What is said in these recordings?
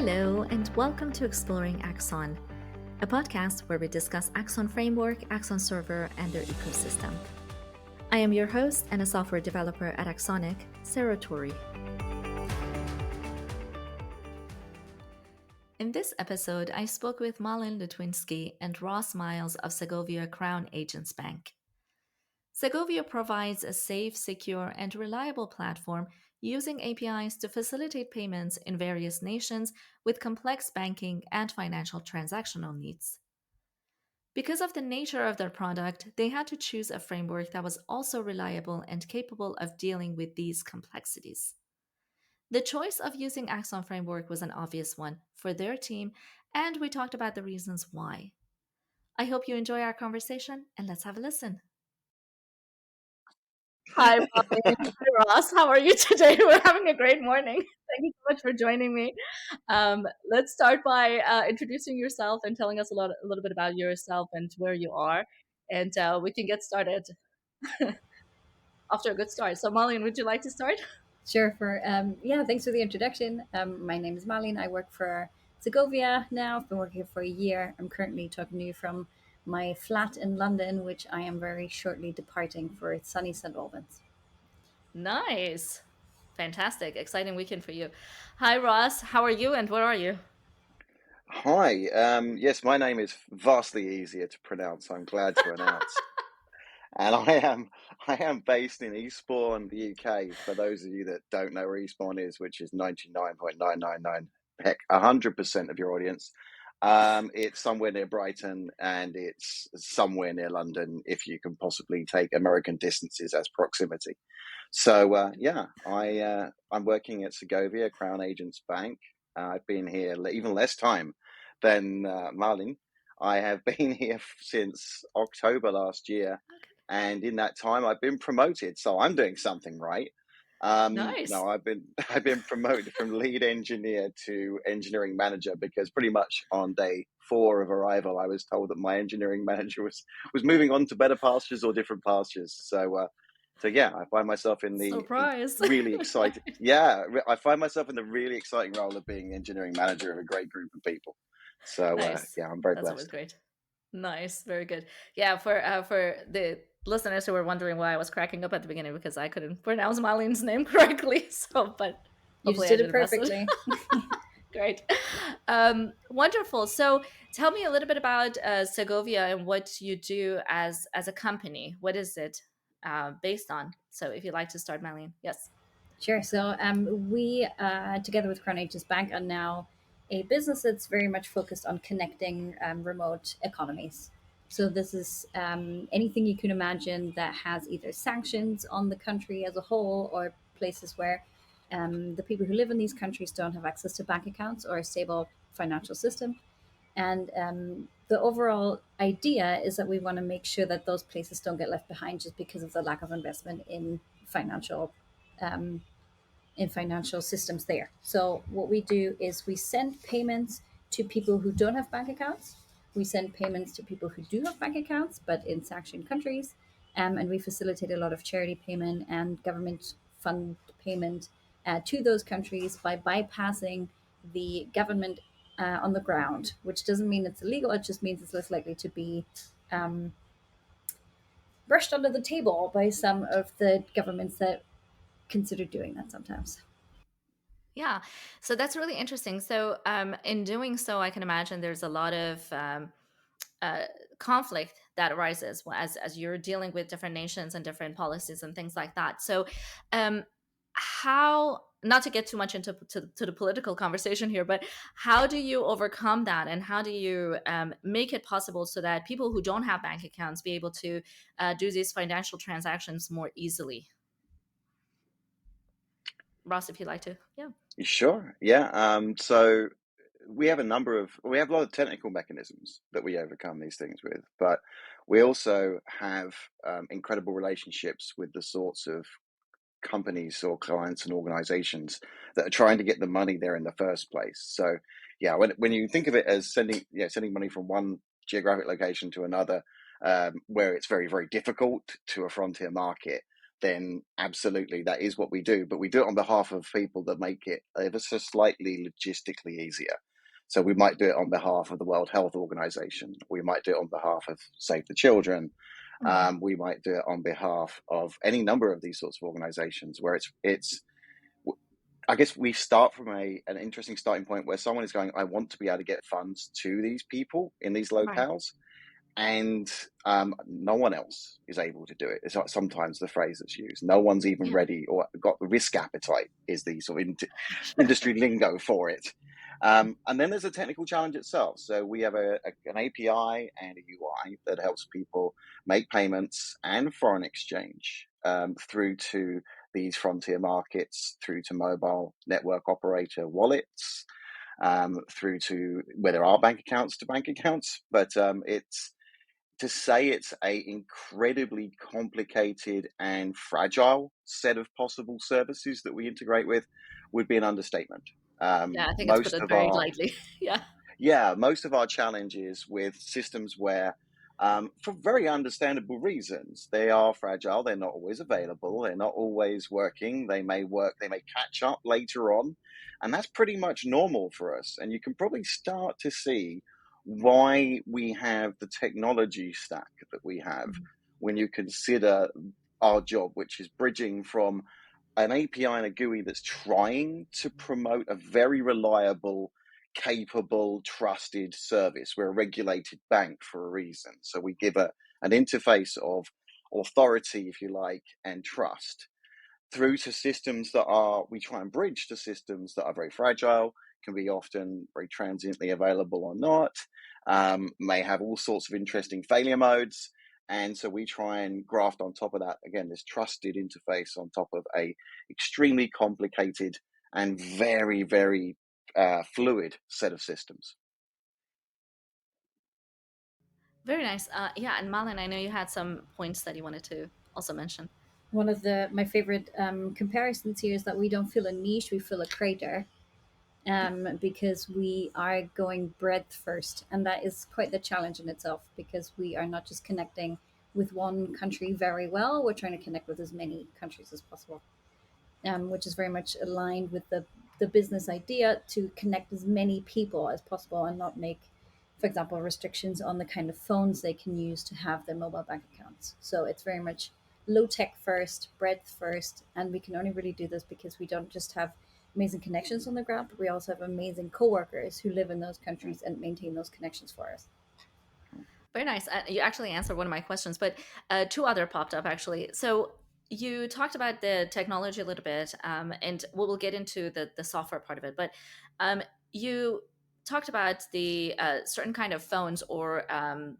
Hello, and welcome to Exploring Axon, a podcast where we discuss Axon Framework, Axon Server, and their ecosystem. I am your host and a software developer at Axonic, Sara. In this episode, I spoke with Malin Litwinski and Ross Miles of Segovia Crown Agents Bank. Segovia provides a safe, secure, and reliable platform using APIs to facilitate payments in various nations with complex banking and financial transactional needs. Because of the nature of their product, they had to choose a framework that was also reliable and capable of dealing with these complexities. The choice of using Axon Framework was an obvious one for their team, and we talked about the reasons why. I hope you enjoy our conversation, and let's have a listen. Hi, Molly. Hi, Ross. How are you today? We're having a great morning. Thank you so much for joining me. Let's start by introducing yourself and telling us a little bit about yourself and where you are, and we can get started after a good start. So, Molly, would you like to start? Sure. Thanks for the introduction. My name is Malin. I work for Segovia now. I've been working here for a year. I'm currently talking to you from my flat in London, which I am very shortly departing for sunny St. Albans. Nice. Fantastic. Exciting weekend for you. Hi, Ross. How are you and where are you? Hi. Yes, my name is vastly easier to pronounce, I'm glad to announce. And I am based in Eastbourne, the UK. For those of you that don't know where Eastbourne is, which is 99.999, heck, 100% of your audience. It's somewhere near Brighton and it's somewhere near London if you can possibly take American distances as proximity. So I'm working at Segovia, Crown Agents Bank. I've been here even less time than Malin. I have been here since October last year, and in that time I've been promoted, so I'm doing something right. Nice. No, I've been promoted from lead engineer to engineering manager because pretty much on day 4 of arrival, I was told that my engineering manager was moving on to better pastures or different pastures. So yeah, I find myself in the Surprise. really exciting. Yeah, I find myself in the really exciting role of being engineering manager of a great group of people. So Nice. yeah, I'm very That's always blessed. great. Nice. Very good. Yeah, for the listeners who were wondering why I was cracking up at the beginning because I couldn't pronounce Marlene's name correctly. But You hopefully just I did it did best. perfectly. Great. Wonderful. So tell me a little bit about Segovia and what you do as a company. What is it based on? So if you'd like to start, Marlene. Yes. Sure. So we, together with Crown Agents Bank, are now a business that's very much focused on connecting remote economies. So this is anything you can imagine that has either sanctions on the country as a whole or places where the people who live in these countries don't have access to bank accounts or a stable financial system. And the overall idea is that we want to make sure that those places don't get left behind just because of the lack of investment um, in financial systems there. So what we do is we send payments to people who don't have bank accounts. We send payments to people who do have bank accounts, but in sanctioned countries. And we facilitate a lot of charity payment and government fund payment to those countries by bypassing the government on the ground, which doesn't mean it's illegal. It just means it's less likely to be brushed under the table by some of the governments that consider doing that sometimes. Yeah, so that's really interesting. So, in doing so, I can imagine there's a lot of conflict that arises as you're dealing with different nations and different policies and things like that. So, how not to get too much into to the political conversation here, but how do you overcome that, and how do you make it possible so that people who don't have bank accounts be able to do these financial transactions more easily? Ross, if you'd like to, yeah. Sure. Yeah. So we have a lot of technical mechanisms that we overcome these things with, but we also have incredible relationships with the sorts of companies or clients and organizations that are trying to get the money there in the first place. So yeah, when you think of it as sending money from one geographic location to another, where it's very, very difficult to a frontier market, then absolutely, that is what we do. But we do it on behalf of people that make it ever so slightly logistically easier. So we might do it on behalf of the World Health Organization. We might do it on behalf of Save the Children. We might do it on behalf of any number of these sorts of organizations where it's I guess we start from an interesting starting point where someone is going, I want to be able to get funds to these people in these Right. locales, and no one else is able to do it. It's like sometimes the phrase that's used. No one's even Yeah. ready or got the risk appetite is the sort of industry lingo for it. And then there's a technical challenge itself. So we have an API and a UI that helps people make payments and foreign exchange through to these frontier markets, through to mobile network operator wallets, through to where there are bank accounts to bank accounts. But it's to say it's a incredibly complicated and fragile set of possible services that we integrate with would be an understatement. Yeah, I think it's put Most it of very our lightly. Yeah. most of our challenges with systems where, for very understandable reasons, they are fragile. They're not always available. They're not always working. They may work. They may catch up later on, and that's pretty much normal for us. And you can probably start to see why we have the technology stack that we have when you consider our job, which is bridging from an API and a GUI that's trying to promote a very reliable, capable, trusted service. We're a regulated bank for a reason. So we give an interface of authority, if you like, and trust through to systems that we try and bridge to systems that are very fragile, can be often very transiently available or not, may have all sorts of interesting failure modes. And so we try and graft on top of that, again, this trusted interface on top of a extremely complicated and very, very fluid set of systems. Very nice. Yeah, and Malin, I know you had some points that you wanted to also mention. One of my favorite comparisons here is that we don't fill a niche, we fill a crater, because we are going breadth first, and that is quite the challenge in itself because we are not just connecting with one country very well, we're trying to connect with as many countries as possible, which is very much aligned with the business idea to connect as many people as possible and not make, for example, restrictions on the kind of phones they can use to have their mobile bank accounts. So it's very much low tech first, breadth first, and we can only really do this because we don't just have amazing connections on the ground, but we also have amazing coworkers who live in those countries and maintain those connections for us. Very nice. You actually answered one of my questions, but two other popped up actually. So you talked about the technology a little bit, and we'll get into the software part of it. But you talked about the certain kind of phones or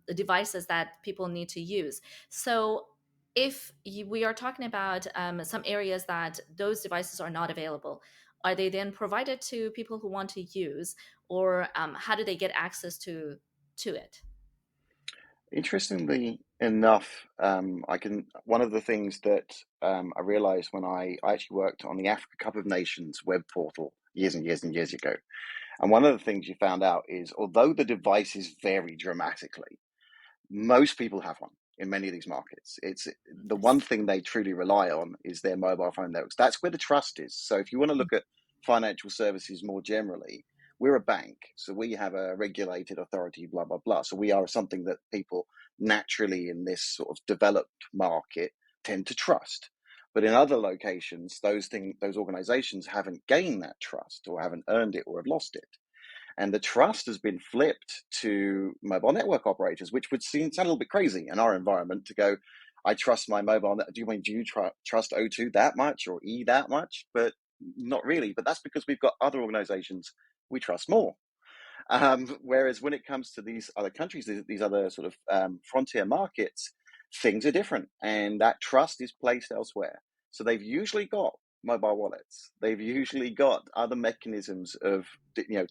the devices that people need to use. So if we are talking about some areas that those devices are not available, are they then provided to people who want to use, or how do they get access to it? Interestingly enough, one of the things that I realized when I actually worked on the Africa Cup of Nations web portal years and years and years ago. And one of the things you found out is although the devices vary dramatically, most people have one in many of these markets. It's the one thing they truly rely on is their mobile phone networks. That's where the trust is. So if you want to look at financial services more generally, we're a bank, so we have a regulated authority, blah blah blah. So we are something that people naturally in this sort of developed market tend to trust. But in other locations, those organizations haven't gained that trust or haven't earned it or have lost it. And the trust has been flipped to mobile network operators, which would sound a little bit crazy in our environment to go, I trust my mobile. Do you trust O2 that much or E that much? But not really. But that's because we've got other organizations we trust more. Whereas when it comes to these other countries, these other sort of frontier markets, things are different, and that trust is placed elsewhere. So they've usually got mobile wallets. They've usually got other mechanisms of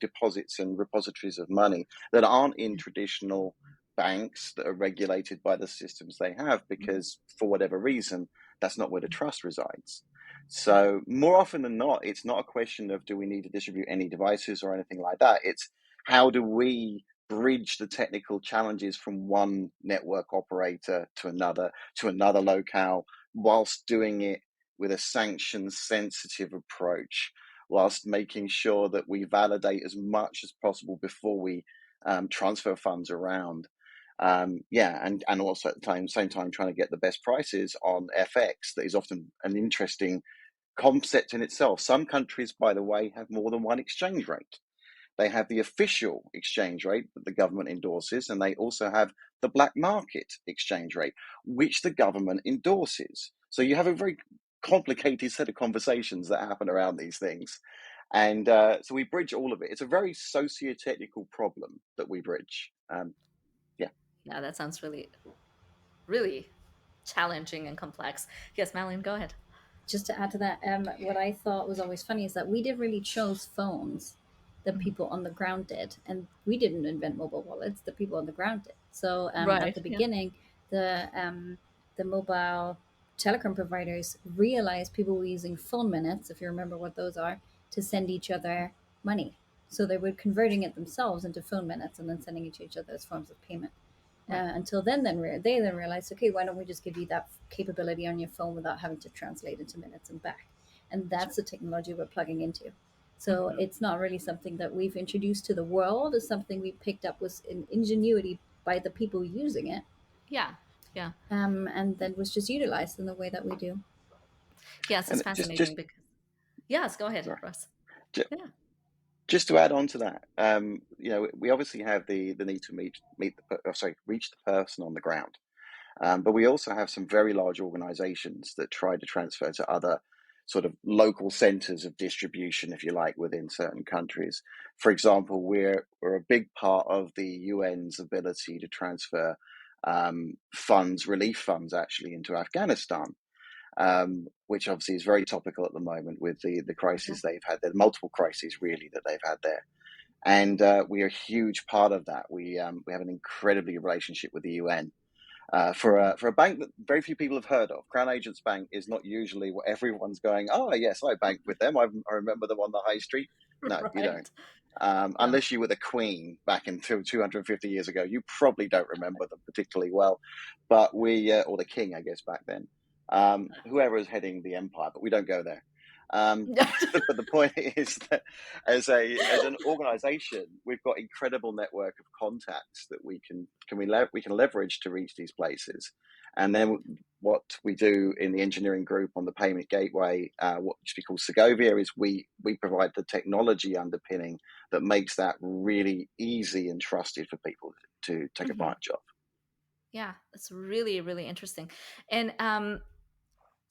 deposits and repositories of money that aren't in traditional banks that are regulated by the systems they have, because for whatever reason, that's not where the trust resides. So more often than not, it's not a question of do we need to distribute any devices or anything like that. It's how do we bridge the technical challenges from one network operator to another locale, whilst doing it with a sanction sensitive approach, whilst making sure that we validate as much as possible before we transfer funds around. And also at the same time trying to get the best prices on FX. That is often an interesting concept in itself. Some countries, by the way, have more than one exchange rate. They have the official exchange rate that the government endorses, and they also have the black market exchange rate, which the government endorses. So you have a very complicated set of conversations that happen around these things. And so we bridge all of it. It's a very socio-technical problem that we bridge. Yeah. Yeah, that sounds really, really challenging and complex. Yes, Malin, go ahead. Just to add to that, what I thought was always funny is that we didn't really chose phones. The Mhm. people on the ground did, and we didn't invent mobile wallets. The people on the ground did. So at Right. the Yeah. beginning, the mobile telecom providers realized people were using phone minutes, if you remember what those are, to send each other money. So they were converting it themselves into phone minutes and then sending it to each other as forms of payment. Right. Until they then realized, okay, why don't we just give you that capability on your phone without having to translate into minutes and back? And that's the technology we're plugging into. So Mhm. it's not really something that we've introduced to the world. It's something we picked up with an ingenuity by the people using it, Yeah. Yeah. and then was just utilized in the way that we do. Yes, it's And fascinating because. Yes, go ahead, sorry, Russ. ju- Yeah. just to add on to that, we obviously have the need to reach the person on the ground. But we also have some very large organizations that try to transfer to other sort of local centers of distribution, if you like, within certain countries. For example, we're a big part of the UN's ability to transfer relief funds actually into Afghanistan, which obviously is very topical at the moment with the Yeah. crisis they've had. There multiple crises really that they've had there. And we are a huge part of that. We have an incredibly relationship with the UN for a bank that very few people have heard of. Crown Agents Bank is not usually what everyone's going. Oh yes, I bank with them. I remember them on the high street. No, you don't. Right. No. Unless you were the Queen back in 250 years ago, you probably don't remember them particularly well. But or the King, I guess, back then. Whoever is heading the empire, but we don't go there. But the point is that as an organization, we've got incredible network of contacts that we can leverage to reach these places. And then what we do in the engineering group on the payment gateway, what used to be called Segovia, is we provide the technology underpinning that makes that really easy and trusted for people to take Mhm. advantage of. Yeah, that's really, really interesting. And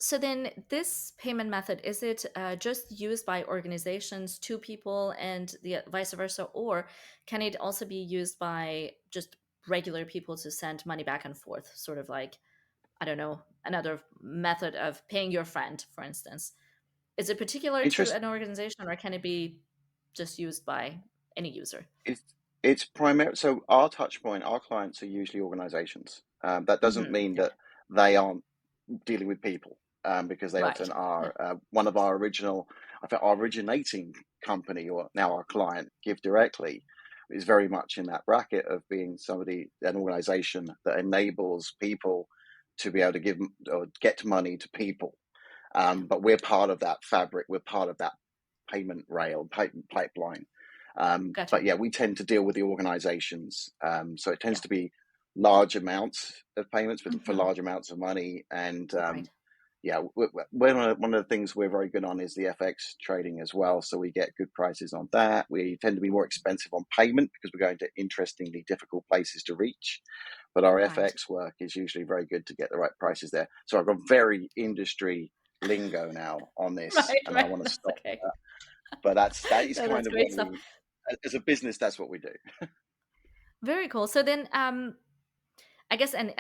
so then this payment method, is it just used by organizations, two people, and the vice versa, or can it also be used by just regular people to send money back and forth, sort of like, I don't know, another method of paying your friend, for instance? Is it particular to Interest an organization, or can it be just used by any user? it's it's primary. So our touch point, our clients are usually organizations. That doesn't mean Okay. that they aren't dealing with people, because they often Right. are. One of our I think our originating company, or now our client, Give Directly, is very much in that bracket of being an organization that enables people to be able to give or get money to people. Yeah. But we're part of that fabric. We're part of that payment pipeline. But Gotcha. yeah, we tend to deal with the organizations. So it tends Yeah. to be large amounts of payments for Hmm. large amounts of money. And Right. yeah, one of the things we're very good on is the FX trading as well. So we get good prices on that. We tend to be more expensive on payment because we're going to interestingly difficult places to reach. But our Right. FX work is usually very good to get the right prices there. So I've got very industry lingo now on this, Right. and I Right. want to That's stop. okay. But that is No, kind that's of great what stuff. as a business, that's what we do. Very cool. So then, I guess an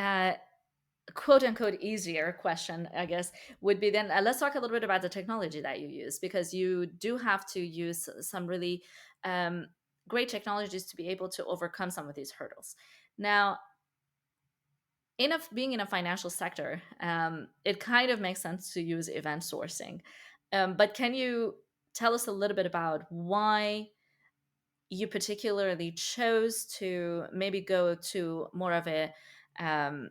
quote unquote easier question, I guess, would be then let's talk a little bit about the technology that you use, because you do have to use some really um, great technologies to be able to overcome some of these hurdles. Now, being in a financial sector, it kind of makes sense to use event sourcing. But can you tell us a little bit about why you particularly chose to maybe go to more of a um,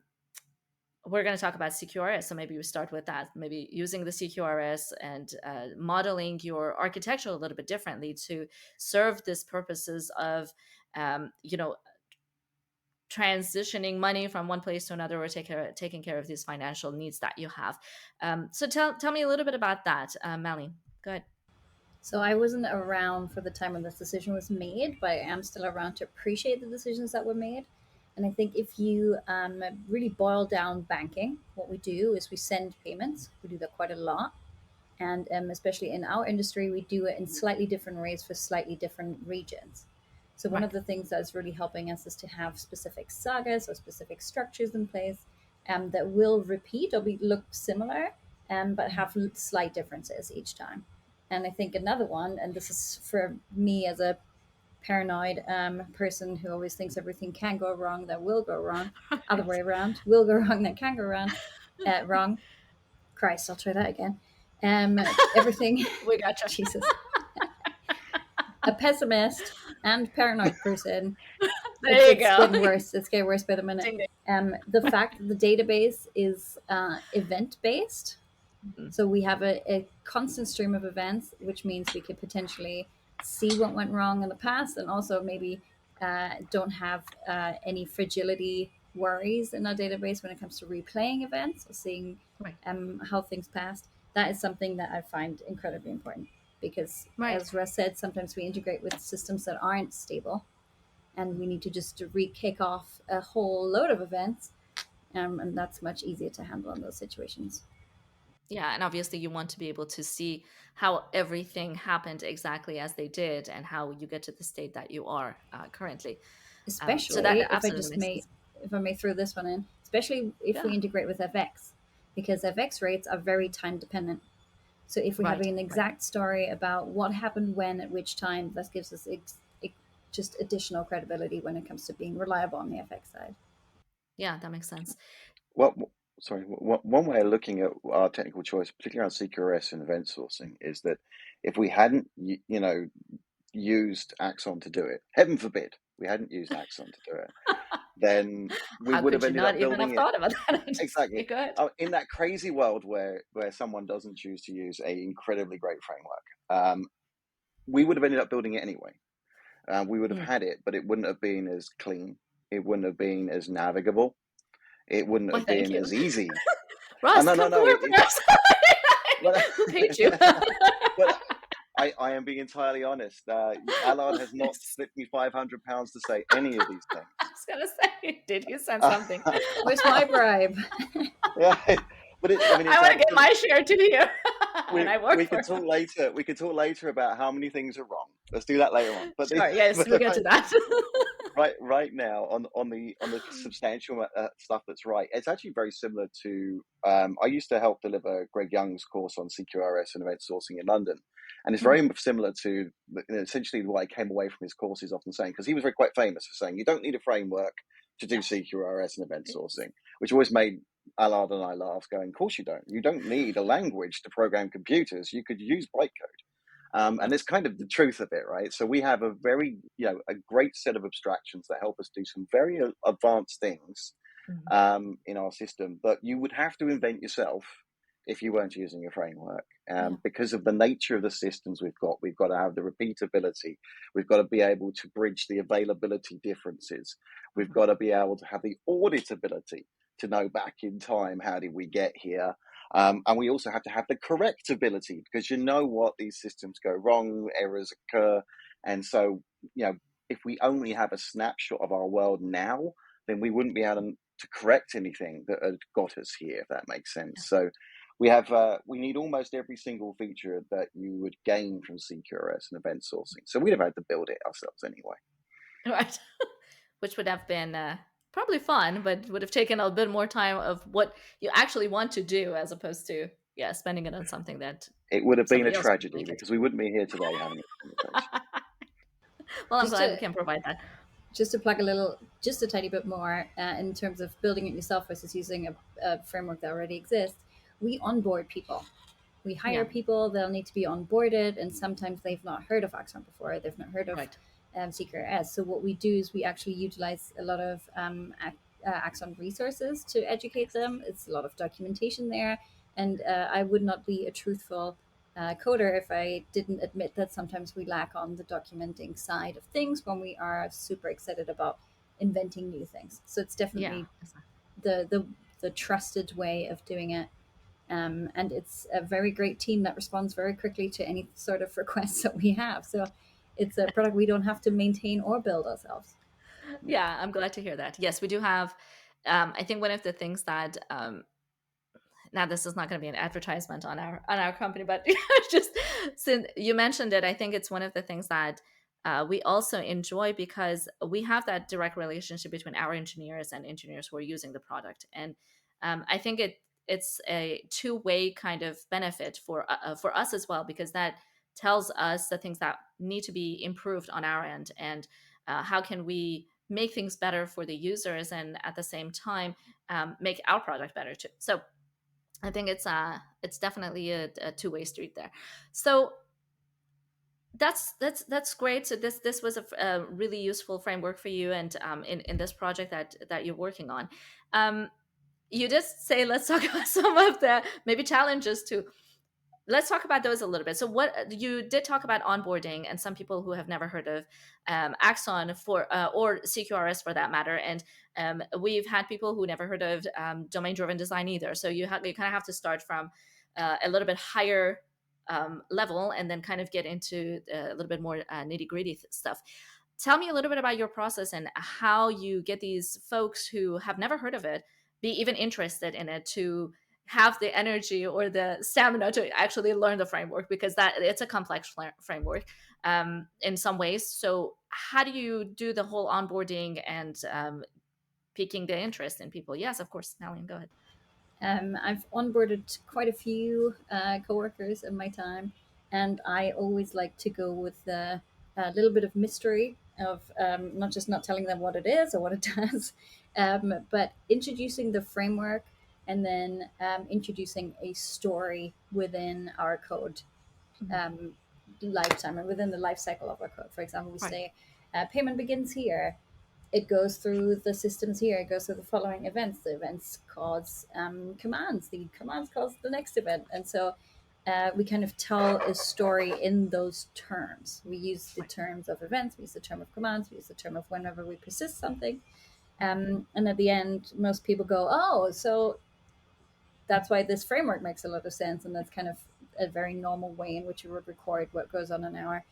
we're going to talk about CQRS. So maybe we start with that, maybe using the CQRS and modeling your architecture a little bit differently to serve these purposes of, you know, transitioning money from one place to another, or taking care of these financial needs that you have. So tell me a little bit about that, Malin. Go ahead. So I wasn't around for the time when this decision was made, but I am still around to appreciate the decisions that were made. And I think if you really boil down banking, what we do is we send payments. We do that quite a lot. And especially in our industry, we do it in slightly different ways for slightly different regions. So one Right. of the things that's really helping us is to have specific sagas or specific structures in place that will repeat or look similar, but have slight differences each time. And I think another one, and this is for me as a paranoid person who always thinks everything can go wrong, that will go wrong, other way around, will go wrong, that can go wrong. Christ, I'll try that again. Everything, We gotcha. Jesus, a pessimist and paranoid person. There you It's go. getting worse. It's getting worse by the minute. Ding, ding. The fact that the database is event based, Mhm. so we have a constant stream of events, which means we could potentially see what went wrong in the past, and also maybe don't have any fragility worries in our database when it comes to replaying events or seeing Right. how things passed. That is something that I find incredibly important because, Right. as Russ said, sometimes we integrate with systems that aren't stable, and we need to just re-kick off a whole load of events, and that's much easier to handle in those situations. Yeah, and obviously you want to be able to see how everything happened exactly as they did, and how you get to the state that you are currently. So that Especially if I absolutely just makes may, sense. if I may throw this one in, especially if we Yeah. integrate with FX, because FX rates are very time dependent. So if we have Right. an Right. exact story about what happened when at which time, that gives us just additional credibility when it comes to being reliable on the FX side. Yeah, that makes sense. Well, sorry, one way of looking at our technical choice, particularly around CQRS and event sourcing, is that if we hadn't, used Axon to do it, heaven forbid we hadn't used Axon to do it, then we How would have could you ended not up even have building it thought about that? exactly. Go ahead. In that crazy world where someone doesn't choose to use a incredibly great framework, we would have ended up building it anyway. We would have Mm. had it, but it wouldn't have been as clean. It wouldn't have been as navigable. It wouldn't Why, have thank been you. as easy. Ross, No, no, come no. through for us. Well, Who paid you? well, I am being entirely honest. Allard has not slipped me £500 to say any of these things. I was gonna say, did you send something? Where's my bribe? Yeah, but I it's want to get actually my share too here, and I work we for could talk later. We could talk later about how many things are wrong. Let's do that later on. But Sure. Yes, we'll but get to that. right now on the substantial stuff that's right, it's actually very similar to. I used to help deliver Greg Young's course on CQRS and event sourcing in London, and it's very similar to essentially what I came away from his course is often saying, because he was very quite famous for saying you don't need a framework to do Yeah. CQRS and event sourcing, which always made Allard and I laugh, going, "Of course you don't. You don't need a language to program computers. You could use bytecode." And it's kind of the truth of it, right? So we have a very, a great set of abstractions that help us do some very advanced things Mhm. in our system, but you would have to invent yourself if you weren't using a framework. Yeah. Because of the nature of the systems we've got to have the repeatability. We've got to be able to bridge the availability differences. We've got to be able to have the auditability to know back in time, how did we get here? And we also have to have the correctability, because what, these systems go wrong, errors occur. And so, if we only have a snapshot of our world now, then we wouldn't be able to correct anything that had got us here, if that makes sense. So we need almost every single feature that you would gain from CQRS and event sourcing. So we'd have had to build it ourselves anyway. Right. Which would have been probably fun, but would have taken a bit more time of what you actually want to do, as opposed to spending it on something that It would have been a somebody else could tragedy, make it. because we wouldn't be here today having a conversation. Well, I'm just glad we to can provide that. just to plug just a tiny bit more in terms of building it yourself versus using a framework that already exists. We onboard people. We hire Yeah. people. They'll need to be onboarded, and sometimes they've not heard of Axon before. They've not heard of Right. CQRS. So what we do is we actually utilize a lot of Axon resources to educate them. It's a lot of documentation there, and I would not be a truthful coder if I didn't admit that sometimes we lack on the documenting side of things when we are super excited about inventing new things. So it's Yeah. definitely the trusted way of doing it. And it's a very great team that responds very quickly to any sort of requests that we have. So it's a product we don't have to maintain or build ourselves. Yeah, I'm glad to hear that. Yes, we do have. I think one of the things that now this is not going to be an advertisement on our company, but just since you mentioned it, I think it's one of the things that we also enjoy because we have that direct relationship between our engineers and engineers who are using the product, and I think it's a two-way kind of benefit for us as well, because that tells us the things that need to be improved on our end, and how can we make things better for the users, and at the same time make our product better too. So I think it's definitely a two-way street there. So that's great. So this was a really useful framework for you, and in this project that you're working on. Um, you just say let's talk about some of the maybe challenges too. Let's talk about those a little bit. So, what you did talk about onboarding, and some people who have never heard of Axon for or CQRS for that matter, and we've had people who never heard of domain-driven design either. So you kind of have to start from a little bit higher level, and then kind of get into a little bit more nitty-gritty stuff. Tell me a little bit about your process and how you get these folks who have never heard of it be even interested in it to have the energy or the stamina to actually learn the framework, because that it's a complex framework in some ways. So how do you do the whole onboarding and piquing the interest in people? Yes, of course. Malin, go ahead. I've onboarded quite a few coworkers in my time, and I always like to go with a little bit of mystery of not just not telling them what it is or what it does, but introducing the framework and then introducing a story within our code Mhm. um, lifetime and within the life cycle of our code. For example, we Right. say payment begins here, it goes through the systems here. It goes through the following events. The events cause commands. The commands cause the next event. And so we kind of tell a story in those terms. We use the Right. terms of events. We use the term of commands. We use the term of whenever we persist something. Mhm. And at the end, most people go, "Oh, so that's why this framework makes a lot of sense," and that's kind of a very normal way in which we would record what goes on in our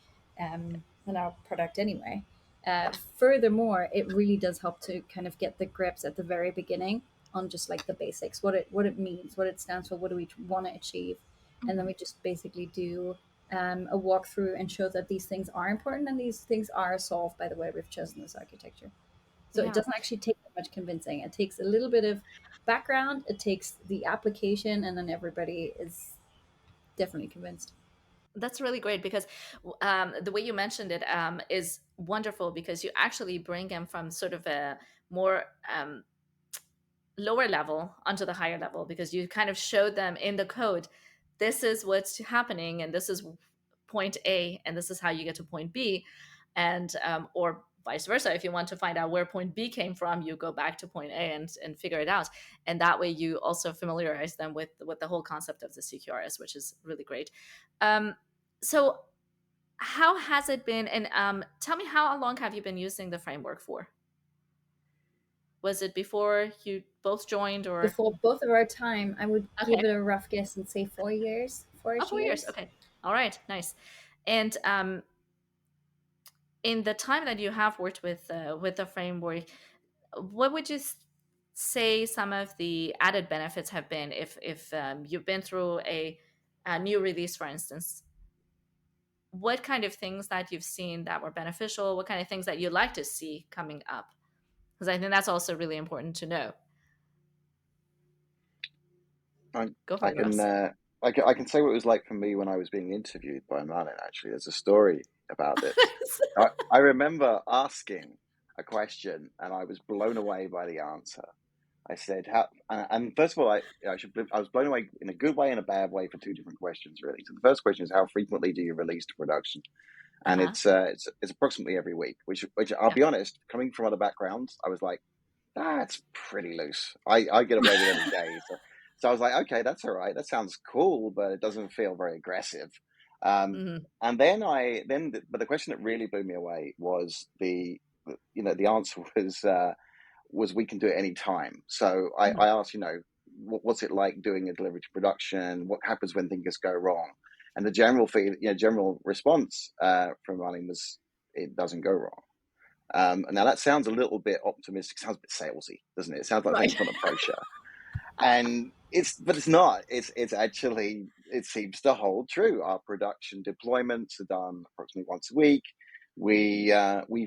product anyway. Furthermore, it really does help to kind of get the grips at the very beginning on just like the basics, what it means, what it stands for, what do we want to achieve, and then Mhm. we just basically do a walkthrough and show that these things are important and these things are solved by the way we've chosen this architecture. So it Yeah, doesn't actually take that much convincing. It takes a little bit of background, it takes the application, and then everybody is definitely convinced. that's really great, because the way you mentioned it is wonderful, because you actually bring them from sort of a more lower level onto the higher level, because you kind of showed them in the code, this is what's happening, and this is point A, and this is how you get to point B, and or vice versa. If you want to find out where point B came from, you go back to point A and figure it out, and that way you also familiarize them with the whole concept of the CQRS, which is really great. So how has it been, and tell me, how long have you been using the framework for? Was it before you both joined, or Before both of our time, I would give okay? it a rough guess and say 4 years, Oh, four-ish 4 years. years. Okay. All right. Nice. And in the time that you have worked with the framework, what would you say some of the added benefits have been if you've been through a new release, for instance? What kind of things that you've seen that were beneficial? What kind of things that you'd like to see coming up? Because I think that's also really important to know. I, Go for I it, can Ross. I can say what it was like for me when I was being interviewed by Malin. Actually, there's a story about this. I remember asking a question, and I was blown away by the answer. I said, "How?" And first of all, I was blown away in a good way and a bad way for two different questions, really. So the first question is, how frequently do you release to production? And Uh-huh. it's approximately every week. Which I'll Yeah. be honest, coming from other backgrounds, I was like, that's pretty loose. I get away with any day. So I was like, okay, that's all right. That sounds cool, but it doesn't feel very aggressive. Hmm. And then but the question that really blew me away was the answer was we can do it any time. So I Mhm. asked, what's it like doing a delivery to production? What happens when things go wrong? And the general response from running was it doesn't go wrong. And now that sounds a little bit optimistic, sounds a bit salesy, doesn't it? It sounds like Right. things put on a pro show. And but it's not. It's actually, it seems to hold true. Our production deployments are done approximately once a week. We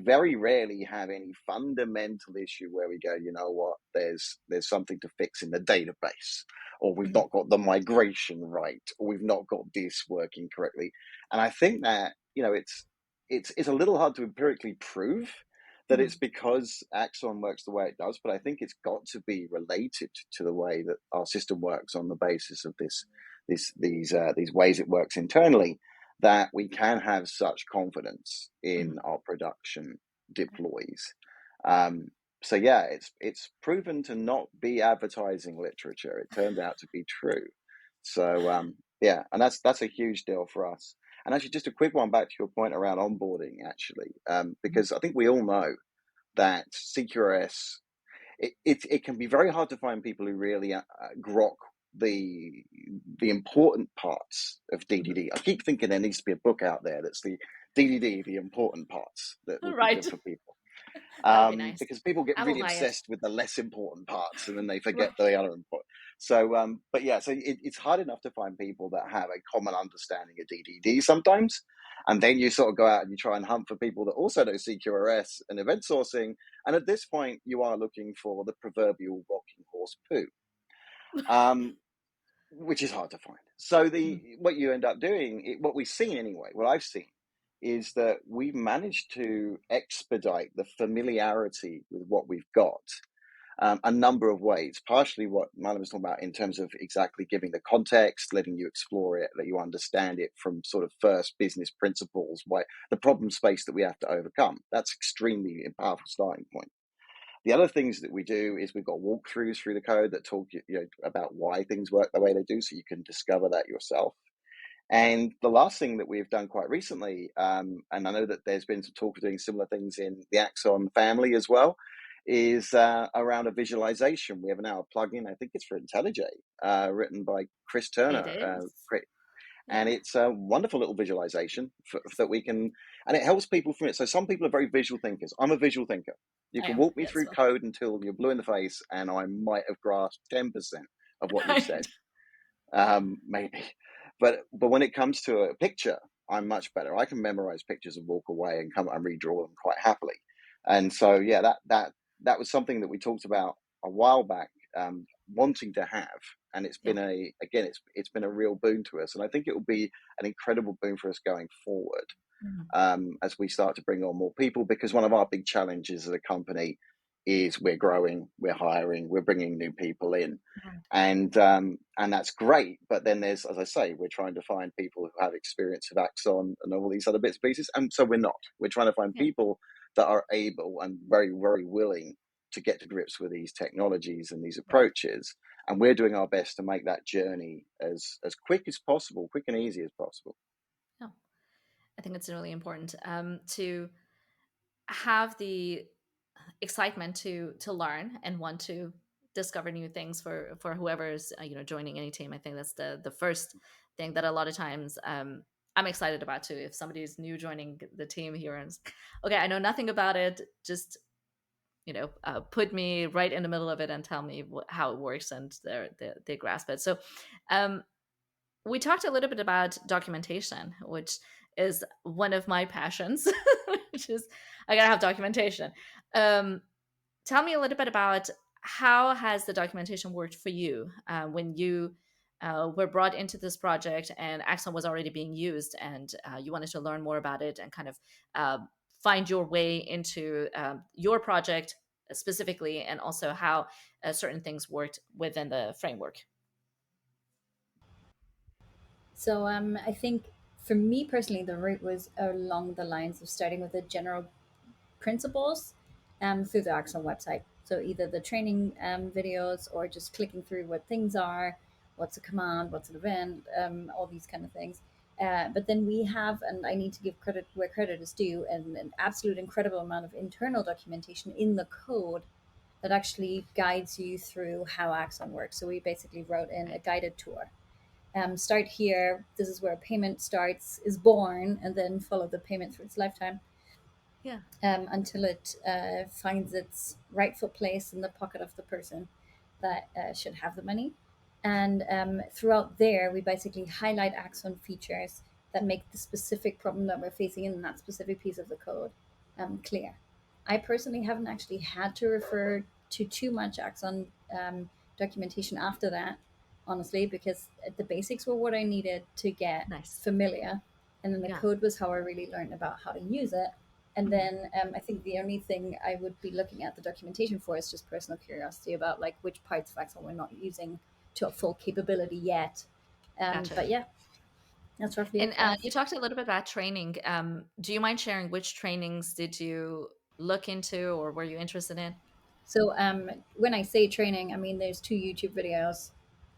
very rarely have any fundamental issue where we go, you know what, there's something to fix in the database, or we've Mhm. not got the migration right, or we've not got this working correctly. And I think that, it's a little hard to empirically prove that it's Mhm. because Axon works the way it does, but I think it's got to be related to the way that our system works on the basis of these ways it works internally, that we can have such confidence in Mhm. our production deploys. Um, so yeah, it's proven to not be advertising literature. It turned out to be true. So yeah, and that's a huge deal for us. And actually, just a quick one back to your point around onboarding, actually, Mhm. because I think we all know that CQRS, it can be very hard to find people who really grok the the important parts of Mhm. DDD. I keep thinking there needs to be a book out there that's the DDD, the important parts, that would be Right. good for people. That would be nice. Because people get I will really buy it. obsessed with the less important parts and then they forget Right. the other important. So, but yeah, so it's hard enough to find people that have a common understanding of DDD sometimes. And then you sort of go out and you try and hunt for people that also know CQRS and event sourcing. And at this point, you are looking for the proverbial rocking horse poo. Um, which is hard to find. So Mhm. what you end up doing, what we've seen anyway, what I've seen, is that we've managed to expedite the familiarity with what we've got a number of ways. Partially what Malin was talking about in terms of exactly giving the context, letting you explore it, let you understand it from sort of first business principles, why the problem space that we have to overcome. That's extremely powerful starting point. The other things that we do is we've got walkthroughs through the code that talk about why things work the way they do, so you can discover that yourself. And the last thing that we've done quite recently, and I know that there's been some talk of doing similar things in the Axon family as well, is around a visualization. We have now a plugin, I think it's for IntelliJ, written by Chris It Turner, is. and Yeah. it's a wonderful little visualization that we can, and it helps people from it. So some people are very visual thinkers. I'm a visual thinker. You I can am. walk me Yes. through Well. code until you're blue in the face, and I might have grasped 10% of what you've said, Right. maybe. But when it comes to a picture, I'm much better. I can memorize pictures and walk away and come and redraw them quite happily. And so yeah, that was something that we talked about a while back, wanting to have, and it's Yeah. been it's been a real boon to us, and I think it will be an incredible boon for us going forward, Mhm. as we start to bring on more people. Because one of our big challenges as a company is we're growing, we're hiring, we're bringing new people in, Right. and that's great. But then there's, as I say, we're trying to find people who have experience of Axon and all these other bits and pieces, and so we're not. We're trying to find Yeah. people that are able and very, very willing to get to grips with these technologies and these Right. approaches, and we're doing our best to make that journey as quick as possible, quick and easy as possible. Yeah. I think it's really important to have the excitement to learn and want to discover new things for whoever's joining any team. I think that's the first thing that a lot of times I'm excited about too. If somebody's new joining the team here and okay, I know nothing about it, just put me right in the middle of it and tell me how it works, and they grasp it. So um, we talked a little bit about documentation, which is one of my passions, which is I gotta have documentation. Um, Tell me a little bit about how has the documentation worked for you when you were brought into this project and Axon was already being used, and you wanted to learn more about it and kind of find your way into your project specifically, and also how certain things worked within the framework. So I think for me personally, the route was along the lines of starting with the general principles through the Axon website. So either the training videos or just clicking through what things are, what's a command, what's an event, all these kind of things. But then we have, and I need to give credit where credit is due, an absolute incredible amount of internal documentation in the code that actually guides you through how Axon works. So we basically wrote in a guided tour. Start here. This is where payment starts, is born, and then follow the payment through its lifetime Yeah. until it finds its rightful place in the pocket of the person that should have the money. And throughout there, we basically highlight Axon features that make the specific problem that we're facing in that specific piece of the code clear. I personally haven't actually had to refer to too much Axon documentation after that, honestly, because the basics were what I needed to get Nice. familiar. And then the Yeah. code was how I really learned about how to use it. And then I think the only thing I would be looking at the documentation for is just personal curiosity about like which parts of Axon we're not using to a full capability yet. Gotcha. But yeah, that's roughly And it for us. you talked a little bit about training. Do you mind sharing which trainings did you look into or were you interested in? So when I say training, I mean there's 2 YouTube videos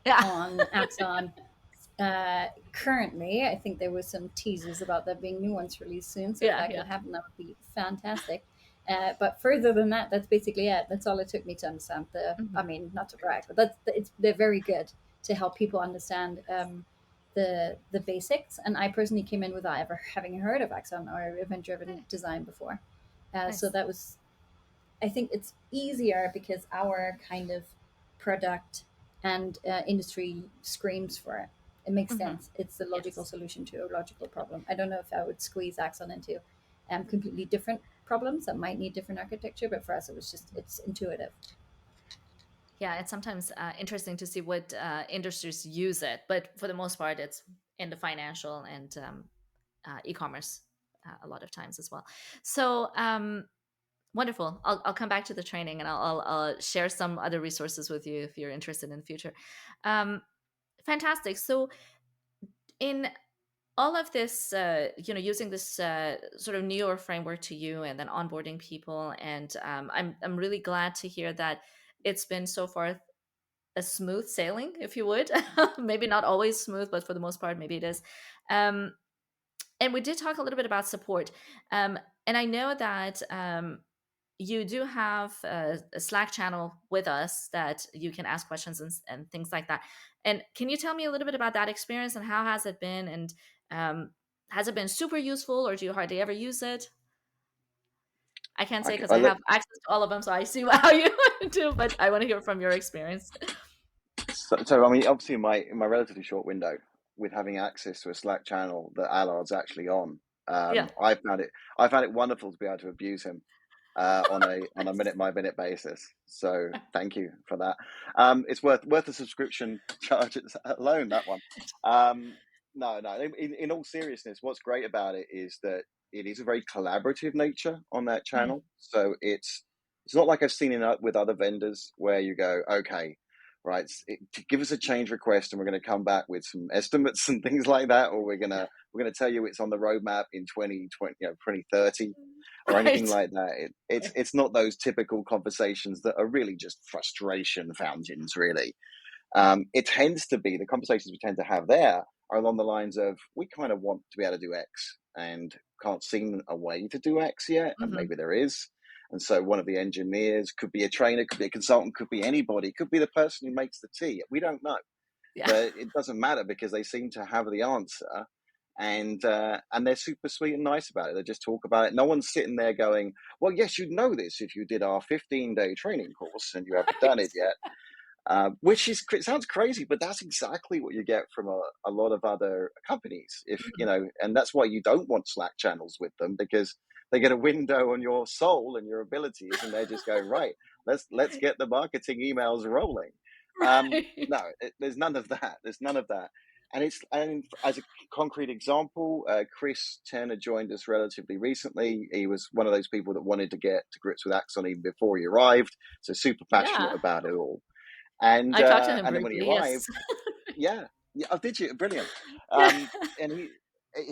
Yeah. on Axon. Currently, I think there was some teasers about there being new ones released soon. So if Yeah. that Yeah. could happen, that would be fantastic. But further than that, that's basically it. That's all it took me to understand the. I mean, not to brag, but they're very good to help people understand the basics. And I personally came in without ever having heard of Axon or event-driven Okay. design before. So Nice. that was, I think it's easier because our kind of product and industry screams for it. It makes sense. It's the logical Yes. solution to a logical problem. I don't know if I would squeeze Axon into completely different problems that might need different architecture, but for us, it was just, it's intuitive. Yeah, it's sometimes interesting to see what industries use it, but for the most part, it's in the financial and e-commerce a lot of times as well. So wonderful. I'll come back to the training and I'll share some other resources with you if you're interested in the future. Um, fantastic. So in all of this, using this sort of newer framework to you and then onboarding people, and I'm really glad to hear that it's been so far a smooth sailing, if you would. Maybe not always smooth, but for the most part, maybe it is. Um, and we did talk a little bit about support. And I know that you do have a Slack channel with us that you can ask questions and things like that. And can you tell me a little bit about that experience and how has it been? And has it been super useful or do you hardly ever use it? I can't say because I I let, have access to all of them, so I see how you do, but I want to hear from your experience. so I mean, obviously, in my relatively short window, with having access to a Slack channel that Allard's actually on, Yeah. I found it wonderful to be able to abuse him on a minute by minute basis. So thank you for that. It's worth the subscription charges alone. That one. No. In all seriousness, what's great about it is that it is a very collaborative nature on that channel. So it's not like I've seen it with other vendors where you go, okay, right, give us a change request and we're going to come back with some estimates and things like that, or we're going to tell you it's on the roadmap in 2020, 2030 or anything Right. like that. It's not those typical conversations that are really just frustration fountains, really. It tends to be the conversations we tend to have there are along the lines of we kind of want to be able to do X and can't see a way to do X yet, and maybe there is. And so one of the engineers could be a trainer, could be a consultant, could be anybody, could be the person who makes the tea. We don't know, Yeah. but it doesn't matter because they seem to have the answer, and they're super sweet and nice about it. They just talk about it. No one's sitting there going, "Well, yes, you'd know this if you did our 15-day training course and you haven't done it yet." Which sounds crazy, but that's exactly what you get from a lot of other companies. If and that's why you don't want Slack channels with them, because they get a window on your soul and your abilities, and they just go, right, let's get the marketing emails rolling. Right. No, there's none of that. There's none of that. And as a concrete example, Chris Turner joined us relatively recently. He was one of those people that wanted to get to grips with Axon even before he arrived, so super passionate Yeah. about it all. And I talked to him then when he briefly. Yes. arrived, yeah, oh, did you? Brilliant. Yeah. And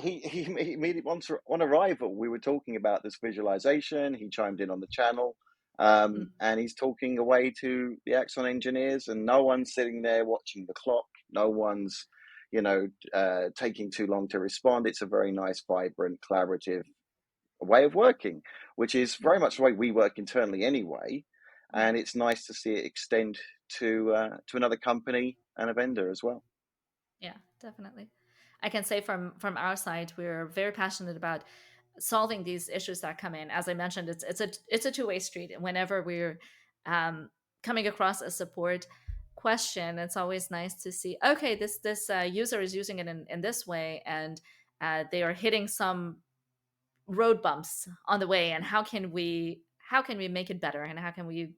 he made it on arrival. We were talking about this visualization. He chimed in on the channel, And he's talking away to the Axon engineers, and no one's sitting there watching the clock. No one's, taking too long to respond. It's a very nice, vibrant, collaborative way of working, which is very much the way we work internally anyway. And it's nice to see it extend to another company and a vendor as well. Yeah, definitely. I can say from our side, we're very passionate about solving these issues that come in. As I mentioned, it's a two-way street. Whenever we're coming across a support question, it's always nice to see, okay, this user is using it in this way, and they are hitting some road bumps on the way, and how can we make it better, and how can we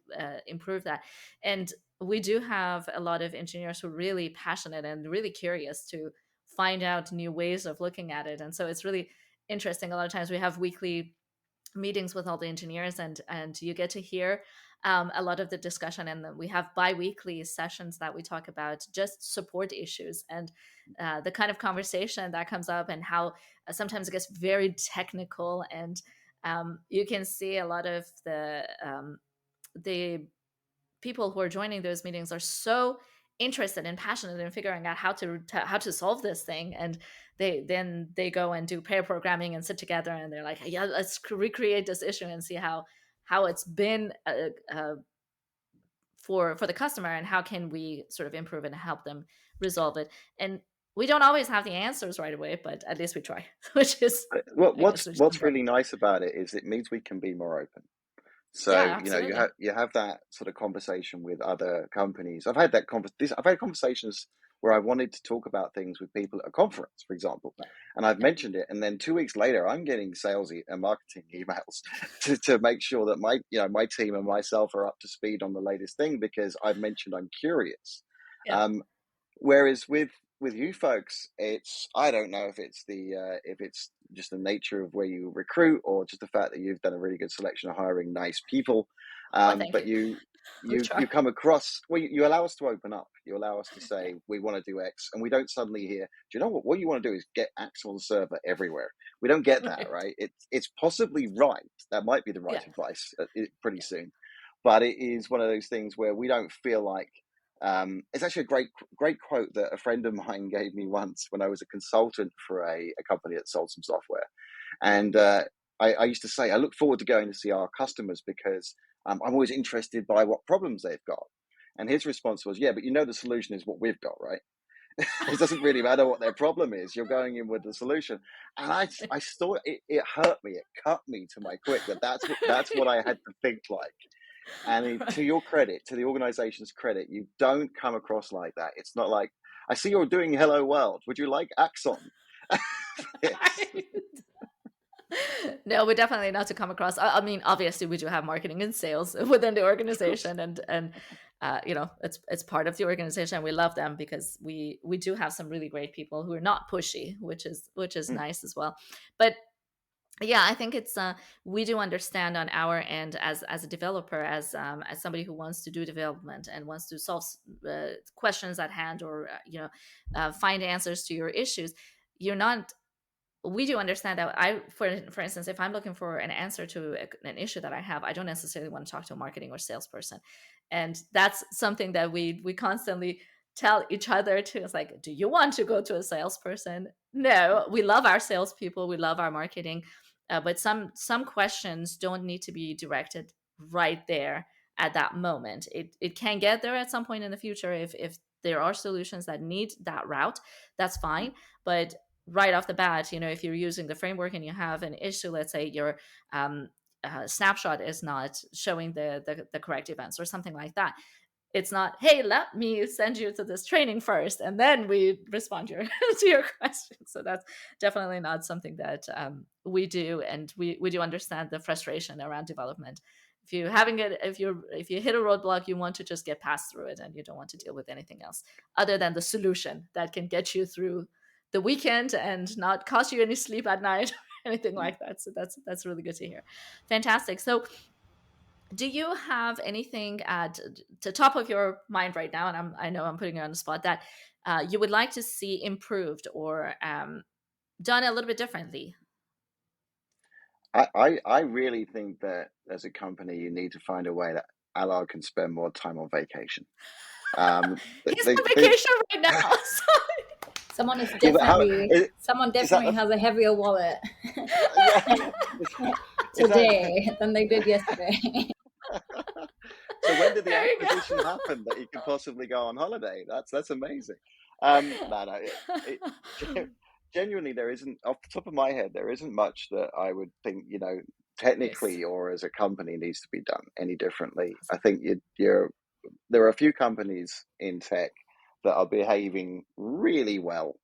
improve that. And we do have a lot of engineers who are really passionate and really curious to find out new ways of looking at it. And so it's really interesting. A lot of times we have weekly meetings with all the engineers, and you get to hear a lot of the discussion. And we have bi-weekly sessions that we talk about just support issues, and the kind of conversation that comes up, and how sometimes it gets very technical. And you can see a lot of the people who are joining those meetings are so interested and passionate in figuring out how to solve this thing. And they go and do pair programming and sit together, and they're like, yeah, let's recreate this issue and see how it's been for the customer, and how can we sort of improve and help them resolve it. And we don't always have the answers right away, but at least we try, which is, I guess, which is What's important. really nice about it is it means we can be more open. So, Yeah, absolutely. you have that sort of conversation with other companies. I've had conversations where I wanted to talk about things with people at a conference, for example, and I've Yeah. mentioned it, and then 2 weeks later, I'm getting sales and marketing emails to make sure that my team and myself are up to speed on the latest thing, because I've mentioned I'm curious. Yeah. Um, Whereas with you folks, I don't know if it's just the nature of where you recruit, or just the fact that you've done a really good selection of hiring nice people. Well, thank But you. We you try. come across, well, you allow us to open up. You allow us to say we want to do X, and we don't suddenly hear, do you know what? What you want to do is get Axon server everywhere. We don't get that, Right. right? It's possibly right. That might be the right Yeah. advice pretty soon, but it is one of those things where we don't feel like. It's actually a great quote that a friend of mine gave me once when I was a consultant for a company that sold some software. And I used to say, I look forward to going to see our customers, because I'm always interested by what problems they've got. And his response was, yeah, but the solution is what we've got, right? It doesn't really matter what their problem is. You're going in with the solution. And I saw it hurt me. It cut me to my quick that's what I had to think like. And to your credit, to the organization's credit, you don't come across like that. It's not like, I see you're doing Hello World. Would you like Axon? It's, No, we're definitely not to come across. I mean, obviously, we do have marketing and sales within the of course. organization, and it's part of the organization. We love them because we do have some really great people who are not pushy, which is Mm, nice as well. But yeah, I think it's we do understand on our end, as a developer, as somebody who wants to do development and wants to solve questions at hand, or find answers to your issues. You're not We do understand that. For instance, if I'm looking for an answer to an issue that I have, I don't necessarily want to talk to a marketing or salesperson. And that's something that we constantly tell each other too. It's like, do you want to go to a salesperson? No, we love our salespeople, we love our marketing, but some questions don't need to be directed right there at that moment. It can get there at some point in the future if there are solutions that need that route. That's mm, fine. But right off the bat, if you're using the framework and you have an issue, let's say your snapshot is not showing the correct events or something like that. It's not, hey, let me send you to this training first, and then we respond to your to your question. So that's definitely not something that we do, and we do understand the frustration around development. If you having it, if you hit a roadblock, you want to just get past through it, and you don't want to deal with anything else other than the solution that can get you through the weekend and not cost you any sleep at night or anything mm. like that. So that's really good to hear. Fantastic. So do you have anything at the top of your mind right now, and I know I'm putting you on the spot, that you would like to see improved or done a little bit differently? I really think that as a company, you need to find a way that Allard can spend more time on vacation. He's They, on they, vacation right now. So yeah, but how Someone is that definitely has a heavier wallet yeah, is that today than they did yesterday. so when did the there you acquisition go. happen that you could possibly go on holiday? That's amazing. No, no, it, genuinely, there isn't, off the top of my head, there isn't much that I would think, Nice. technically or as a company needs to be done any differently. I think there are a few companies in tech that are behaving really well,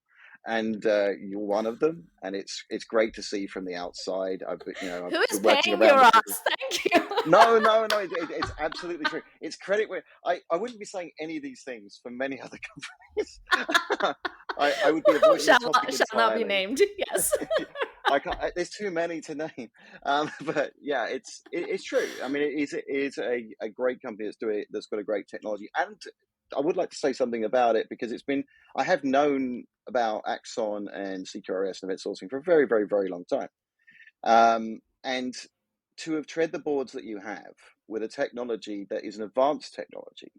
and you're one of them. And it's great to see from the outside. I've Who is been working paying around your the ass? city. Thank you. No, no, no. It's absolutely true. It's credit where I wouldn't be saying any of these things for many other companies. I would be Who avoiding the topic shall not be entirely. named. Yes. I can't. There's too many to name. But yeah, it's true. I mean, it is a great company that's got a great technology, and I would like to say something about it because I have known about Axon and CQRS and event sourcing for a very, very, very long time. And to have tread the boards that you have with a technology that is an advanced technology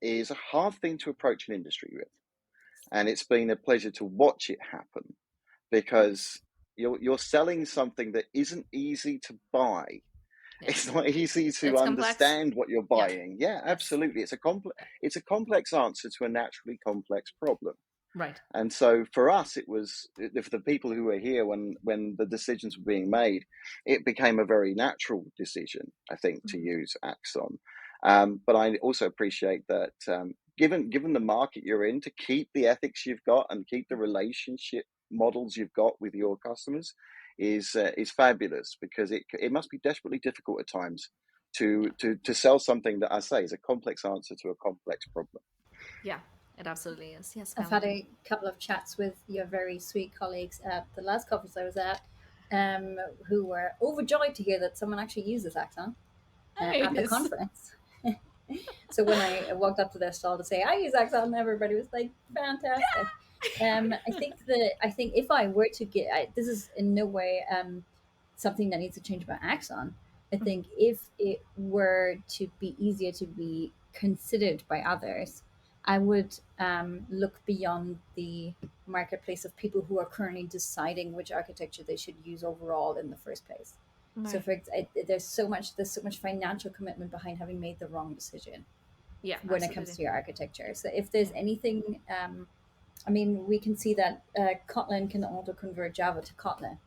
is a hard thing to approach an industry with. And it's been a pleasure to watch it happen Nice. because you're selling something that isn't easy to buy. Yeah. It's not easy to It's complex. understand what you're Yeah. buying. Yeah, Yes. absolutely. It's a complex answer to a naturally complex problem. Right. And so for us, it was for the people who were here when the decisions were being made, it became a very natural decision, I think, to Mhm. use Axon. But I also appreciate that given the market you're in, to keep the ethics you've got and keep the relationship models you've got with your customers is fabulous because it must be desperately difficult at times Yeah. to sell something that I say is a complex answer to a complex problem. Yeah. It absolutely is. Yes, I've Malin. had a couple of chats with your very sweet colleagues at the last conference I was at, who were overjoyed to hear that someone actually uses Axon at the Nice. conference. So when I walked up to their stall to say I use Axon, everybody was like, "Fantastic!" I think if I were to this is in no way something that needs to change about Axon. I Mhm. think if it were to be easier to be considered by others, I would look beyond the marketplace of people who are currently deciding which architecture they should use overall in the first place. So Right. there's so much financial commitment behind having made the wrong decision Yeah, when it comes absolutely. to your architecture. So if there's Yeah. anything, I mean, we can see that Kotlin can auto convert Java to Kotlin.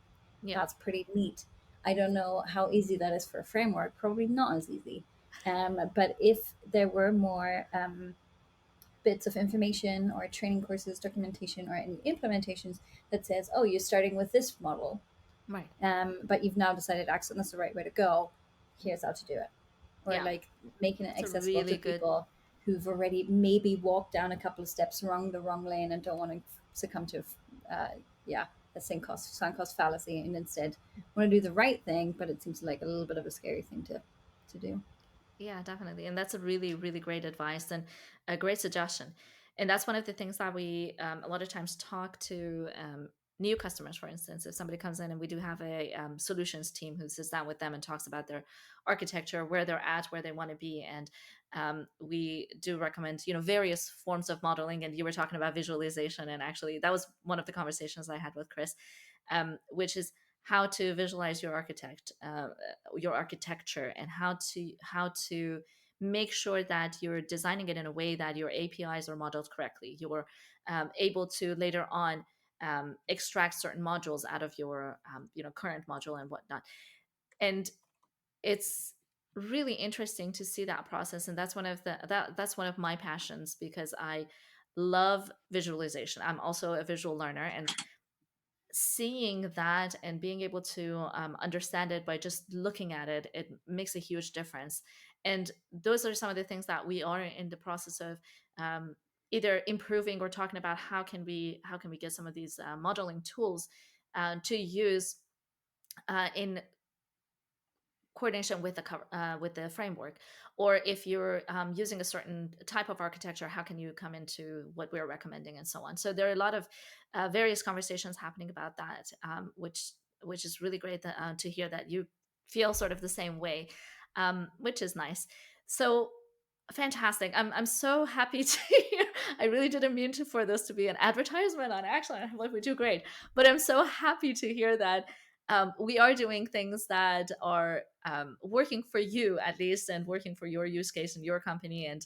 Yeah. That's pretty neat. I don't know how easy that is for a framework. Probably not as easy. But if there were more bits of information or training courses, documentation, or any implementations that says, "Oh, you're starting with this model, Right. but you've now decided Axon is the right way to go. Here's how to do it," or Yeah. like making it It's a accessible to really good. people who've already maybe walked down a couple of steps the wrong lane and don't want to succumb to uh, yeah, a sunk cost fallacy, and instead want to do the right thing, but it seems like a little bit of a scary thing to do. Yeah, definitely. And that's a really, really great advice and a great suggestion. And that's one of the things that we a lot of times talk to new customers, for instance. If somebody comes in and we do have a solutions team who sits down with them and talks about their architecture, where they're at, where they want to be. And we do recommend, various forms of modeling. And you were talking about visualization. And actually, that was one of the conversations I had with Chris, which is how to visualize your architecture, and how to make sure that you're designing it in a way that your APIs are modeled correctly. You're able to later on extract certain modules out of your current module and whatnot. And it's really interesting to see that process. And that's one of my passions, because I love visualization. I'm also a visual learner, and seeing that and being able to understand it by just looking at it, it makes a huge difference. And those are some of the things that we are in the process of either improving or talking about how can we get some of these modeling tools to use in coordination with the framework. Or if you're using a certain type of architecture, how can you come into what we're recommending, and so on. So there are a lot of various conversations happening about that, which which is really great to hear that you feel sort of the same way, which is nice. So fantastic. I'm so happy to hear. I really didn't mean for this to be an advertisement on Axon. I'm like, we do great. But I'm so happy to hear that we are doing things that are working for you, at least, and working for your use case and your company. And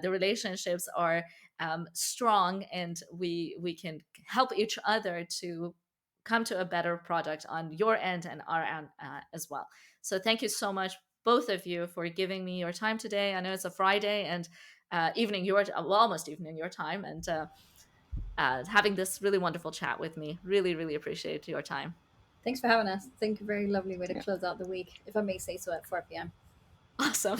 the relationships are strong, and we can help each other to come to a better product on your end and our end as well. So thank you so much, both of you, for giving me your time today. I know it's a Friday and almost evening your time, and having this really wonderful chat with me. Really, really appreciate your time. Thanks for having us. I think a very lovely way to Yeah. close out the week, if I may say so, at 4 p.m. Awesome,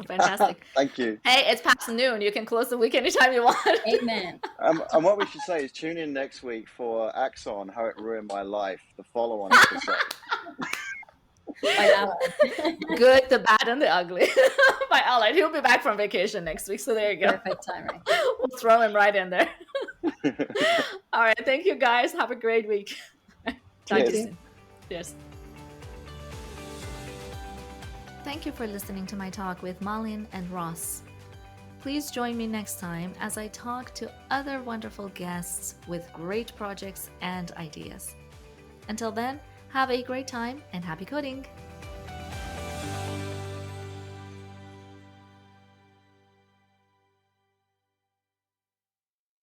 fantastic. Thank you. Hey, it's past noon. You can close the week anytime you want. Amen. And what we should say is tune in next week for Axon, How It Ruined My Life, the follow-on episode. By Alan. Good, the bad, and the ugly. By Alan. He'll be back from vacation next week, so there you go. Perfect timing. We'll throw him right in there. All right, thank you guys. Have a great week. Talk to you soon. Cheers. Thank you for listening to my talk with Malin and Russ. Please join me next time as I talk to other wonderful guests with great projects and ideas. Until then, have a great time and happy coding!